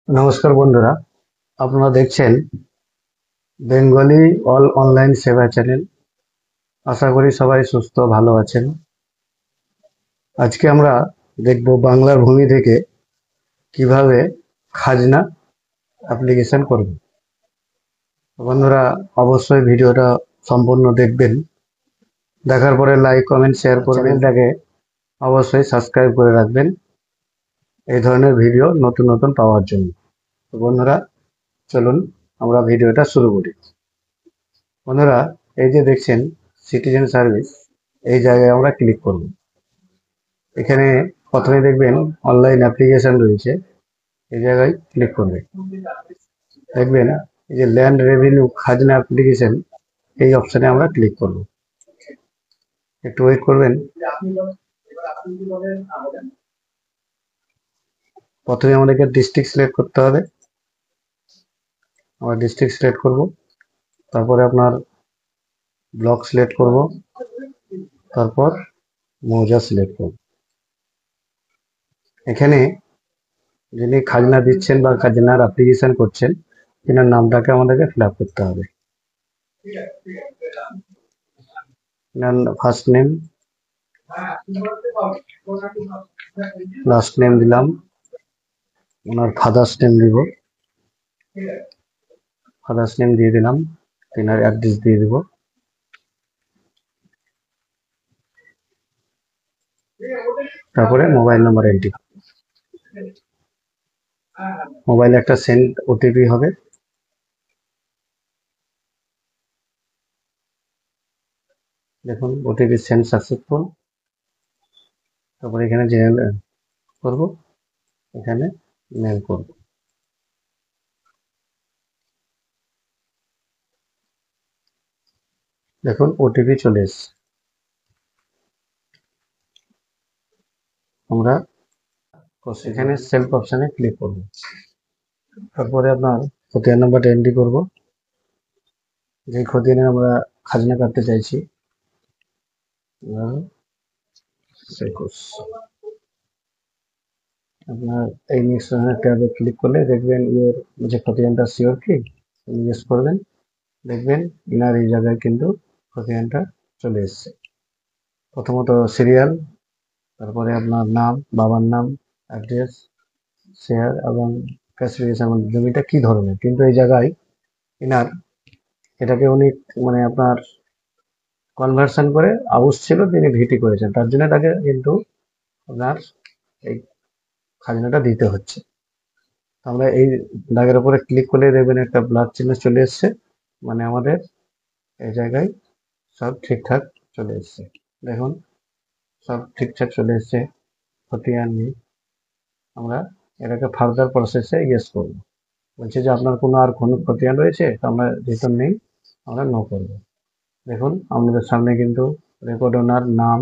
নমস্কার বন্ধুরা, আপনারা দেখছেন বেঙ্গলি অল অনলাইন সেবা চ্যানেল। আশা করি সবাই সুস্থ ভালো আছেন। আজকে আমরা দেখব বাংলার ভূমি থেকে কিভাবে খাজনা অ্যাপ্লিকেশন করব। বন্ধুরা, অবশ্যই ভিডিওটা সম্পূর্ণ দেখবেন। দেখার পরে লাইক কমেন্ট শেয়ার করবেন, চ্যানেলটাকে অবশ্যই সাবস্ক্রাইব করে রাখবেন এই ধরনের ভিডিও নতুন নতুন পাওয়ার জন্য। তো বন্ধুরা, চলুন আমরা ভিডিওটা শুরু করি। বন্ধুরা, এই যে দেখছেন সিটিজেন সার্ভিস, এই জায়গায় আমরা ক্লিক করব। এখানে প্রথমে দেখবেন অনলাইন অ্যাপ্লিকেশন রয়েছে, এই জায়গায় ক্লিক করবে। দেখবেন এই যে ল্যান্ড রেভিনিউ খাজনা অ্যাপ্লিকেশন, এই অপশানে আমরা ক্লিক করব। একটু ওয়েট করবেন। প্রথমে আমাদেরকে ডিস্ট্রিক্ট সিলেক্ট করতে হবে। আমরা ডিস্ট্রিক্ট সিলেক্ট করব, তারপরে আপনার ব্লক সিলেক্ট করব, তারপর মৌজা সিলেক্ট করব। এখানে যিনি খাজনা দিচ্ছেন বা খাজনার অ্যাপ্লিকেশন করছেন, তিনার নামটাকে আমাদেরকে ফিল আপ করতে হবে। ফার্স্ট নেম, লাস্ট নেম দিলাম, ওনার ফাদার্স নেম দিব, ফাদার্স নেম দিয়ে দিলাম, তিনার অ্যাড্রেস দিয়ে দিব। তারপরে মোবাইল নাম্বার এন্ট্রি, মোবাইলে একটা সেন্ড ওটিপি হবে। দেখুন ওটিপি সেন্ড সাকসেসফুল। তারপরে এখানে জেনারেল করব, এখানে মেল করব। দেখুন ওটিপি চলে এসছে। আমরা এখানে সেলফ অপশানে ক্লিক করব। তারপরে আপনার খতিয়ান নাম্বারটা এন্ট্রি করব, যে খতিয়ানে আমরা খাজনা কাটতে চাইছি। আপনার এই নেক্সট ট্যাবে ক্লিক করলে দেখবেন ইয়ের যে খতিয়ানটা শিওর কি, ইয়েস করবেন। দেখবেন ইনার এই জায়গায় কিন্তু খতিয়ানটা চলে এসছে। প্রথমত সিরিয়াল, তারপরে আপনার নাম, বাবার নাম, অ্যাড্রেস, শেয়ার এবং ক্লাসিফিকেশন, জমিটা কি ধরনের। কিন্তু এই জায়গায় ইনার এটাকে উনি মানে আপনার কনভার্সন করে আউস ছিল, তিনি ভিটি করেছেন, তার জন্য তাকে কিন্তু আপনার এই খাজনাটা দিতে হচ্ছে। আমরা এই দাগের উপরে ক্লিক করলে দেখবেন একটা ব্লাড চিহ্ন চলে এসছে, মানে আমাদের এই জায়গায় সব ঠিকঠাক চলে এসছে। দেখুন সব ঠিকঠাক চলে এসছে, খতিয়ান নেই। আমরা এটাকে ফার্দার প্রসেসে ইয়েস করব। বলছে যে আপনার কোনো আর কোনো খতিয়ান রয়েছে, তো আমরা যেহেতু নেই আমরা নো করব। দেখুন আমাদের সামনে কিন্তু রেকর্ড ওনার নাম,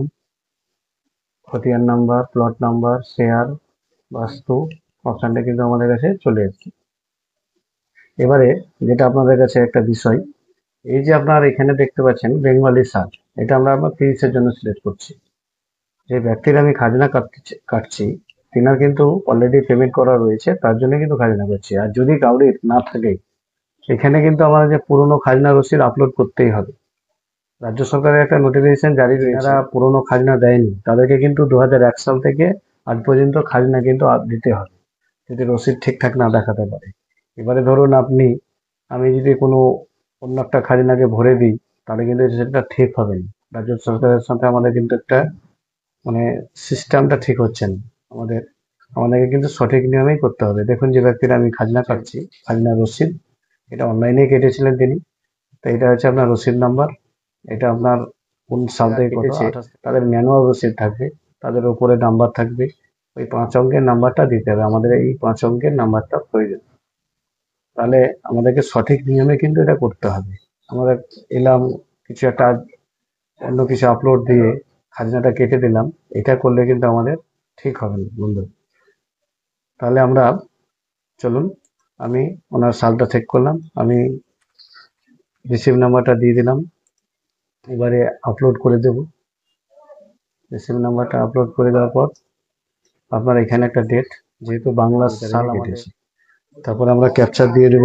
খতিয়ান নাম্বার, প্লট নাম্বার, শেয়ার, বাস্তু অপশানটা কিন্তু আমাদের কাছে চলে এসছে। এবারে যেটা আপনাদের কাছে একটা বিষয়, এই যে আপনার এখানে দেখতে পাচ্ছেন বেঙ্গলি সার্চ, এটা আমরা আবার 30-এর জন্য সিলেক্ট করছি। যে ব্যক্তির আমি খাজনা কাটছি তিনার কিন্তু অলরেডি পেমেন্ট করা রয়েছে, তার জন্য কিন্তু খাজনা করছি। আর যদি কাউরির না থাকে, এখানে কিন্তু আমার যে পুরনো খাজনা রসিদ আপলোড করতেই হবে। রাজ্য সরকারের একটা নোটিফিকেশন জারি রয়েছে, যারা পুরনো খাজনা দেয়নি তাদেরকে কিন্তু 2001 সাল থেকে আজ পর্যন্ত খাজনা কিন্তু দিতে হবে, যদি রসিদ ঠিকঠাক না দেখাতে পারে। এবারে ধরুন আমি যদি কোনো অন্য একটা খাজনাকে ভরে দিই, তাহলে কিন্তু সেটা ঠিক হবে না। রাজ্য সরকারের সাথে আমাদের কিন্তু একটা মানে সিস্টেমটা ঠিক হচ্ছে না। আমাদের আমাদেরকে কিন্তু সঠিক নিয়মেই করতে হবে। দেখুন যে ব্যক্তির আমি খাজনা কাটছি, খাজনা রসিদ এটা অনলাইনে কেটেছিলেন তিনি, তো এটা হচ্ছে আপনার রসিদ নাম্বার। এটা আপনার কোন সাল থেকে কেটেছে তাদের ম্যানুয়াল রসিদ থাকবে, তাদের উপরে নাম্বার থাকবে। ওই 5 অঙ্কের নাম্বারটা দিতে হবে, আমাদের এই 5 অঙ্কের নাম্বারটা প্রয়োজন। তাহলে আমাদেরকে সঠিক নিয়মে কিন্তু এটা করতে হবে। আমরা এলাম কিছু একটা অন্য কিছু আপলোড দিয়ে খাজনাটা কেটে দিলাম, এটা করলে কিন্তু আমাদের ঠিক হবে না বন্ধু। তাহলে আমরা চলুন, আমি ওনার সালটা চেক করলাম, আমি রিসিভ নাম্বারটা দিয়ে দিলাম। এবারে আপলোড করে দেব। রিসিভ নাম্বারটা আপলোড করে দেওয়ার পর আপনার এখানে একটা ডেট, যেহেতু বাংলা সাল কেটেছি, তারপর আমরা ক্যাপচার দিয়ে দেব।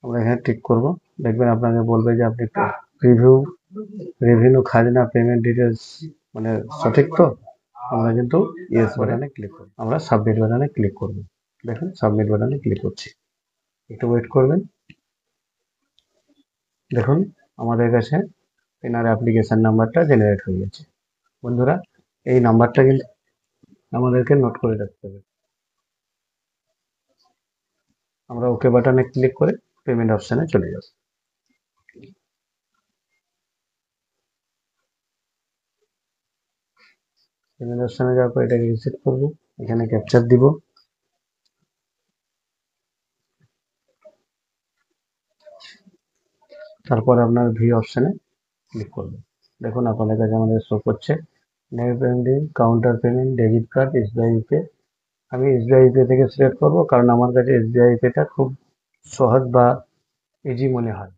আমরা এখানে টিক করব। দেখবেন আপনাকে বলবে যে আপনি প্রিভিউ রেভিনিউ খাজনা পেমেন্ট ডিটেলস মানে সঠিক তো। আমরা কিন্তু ইয়েস বাটনে ক্লিক করব। আমরা সাবমিট বাটনে ক্লিক করব। দেখুন সাবমিট বাটনে ক্লিক করছি। একটু ওয়েট করবেন। দেখুন আমাদের কাছে এনার অ্যাপ্লিকেশন নাম্বারটা জেনারেট হয়ে গেছে। বন্ধুরা এই নাম্বারটা কিন্তু আমাদেরকে নোট করে রাখতে হবে। আমরা ওকে বাটনে ক্লিক করে পেমেন্ট অপশানে চলে যাব। পেমেন্ট অপশানে যাওয়ার পর এটাকে রিসেট করব। এখানে ক্যাপচার দিব। তারপর আপনার ভি অপশানে ক্লিক করবেন। দেখুন আপনাদের কাছে আমাদের শো করছে net banking, counter payment, debit card, SBI pay. আমি এসবিআই পে থেকে সিলেক্ট করব কারণ আমার কাছে এসবিআই পেটা খুব সহজ বা ইজি মনে হয়।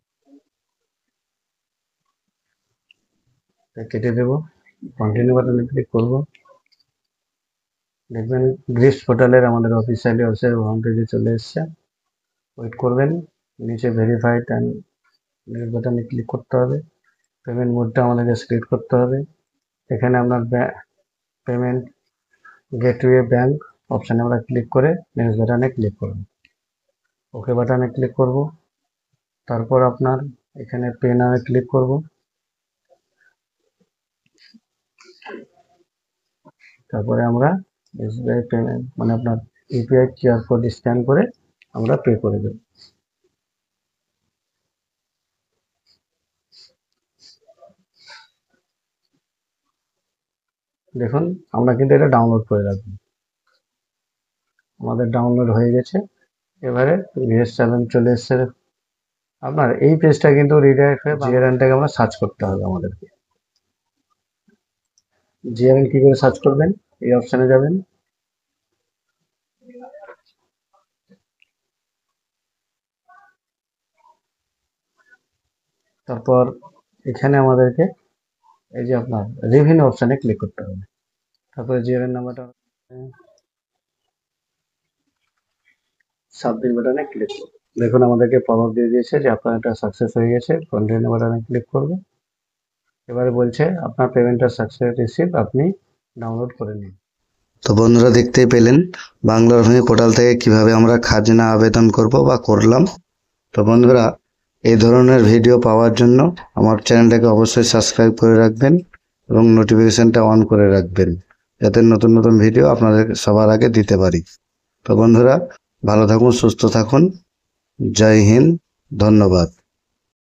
কেটে দেব। কন্টিনিউ বাটনে ক্লিক করব। দেখবেন গ্রিস পোর্টালের আমাদের অফিসিয়াল হোম পেজে চলে এসছে। ওয়েট করবেন। নিচে ভেরিফাইড অ্যান্ড বাটনে ক্লিক করতে হবে। পেমেন্ট মোডটা আমাদেরকে সিলেক্ট করতে হবে। এখানে আপনার পেমেন্ট গেটওয়ে ব্যাংক অপশানে আমরা ক্লিক করে নেক্সট বাটনে ক্লিক করব। ওকে বাটনে ক্লিক করব। তারপর আপনার এখানে পে নামে ক্লিক করব। তারপরে আমরা এসবিআই পেমেন্ট মানে আপনার ইউপিআই কিউআর কোড স্ক্যান করে আমরা পে করে দেব। দেখুন আমরা কিন্তু এটা ডাউনলোড করে রাখবো। আমাদের ডাউনলোড হয়ে গেছে। এবারে VS7 চলে এসছে। আপনার এই পেজটা কিন্তু রিডাইরেক্ট হয়ে জিআরএনটাকে আমরা সার্চ করতে হবে আমাদেরকে। জিআরএন কি করে সার্চ করবেন? এই অপশানে যাবেন। তারপর এখানে আমাদেরকে এই যে আপনার রেভিনিউ অপশানে ক্লিক করতে হবে। তারপরে জিআরএন নাম্বারটা সাবমিট বাটনে ক্লিক করব। দেখুন আমাদেরকে পপআপ দিয়ে দিয়েছে যে আপনার এটা সাকসেস হয়ে গেছে। কন্টিনিউ বাটনে ক্লিক করব। এবারে বলছে আপনার পেমেন্টটা সাকসেস রিসিভ, আপনি ডাউনলোড করে নিন। তো বন্ধুরা দেখতেই পেলেন বাংলা রেভিনিউ পোর্টাল থেকে কিভাবে আমরা খাজনা আবেদন করব বা করলাম। তো বন্ধুরা এই ধরনের ভিডিও পাওয়ার জন্য আমার চ্যানেলটাকে অবশ্যই সাবস্ক্রাইব করে রাখবেন এবং নোটিফিকেশনটা অন করে রাখবেন যাতে নতুন নতুন ভিডিও আপনাদের সবার আগে দিতে পারি। তো বন্ধুরা ভালো থাকুন, সুস্থ থাকুন। জয় হিন্দ, ধন্যবাদ।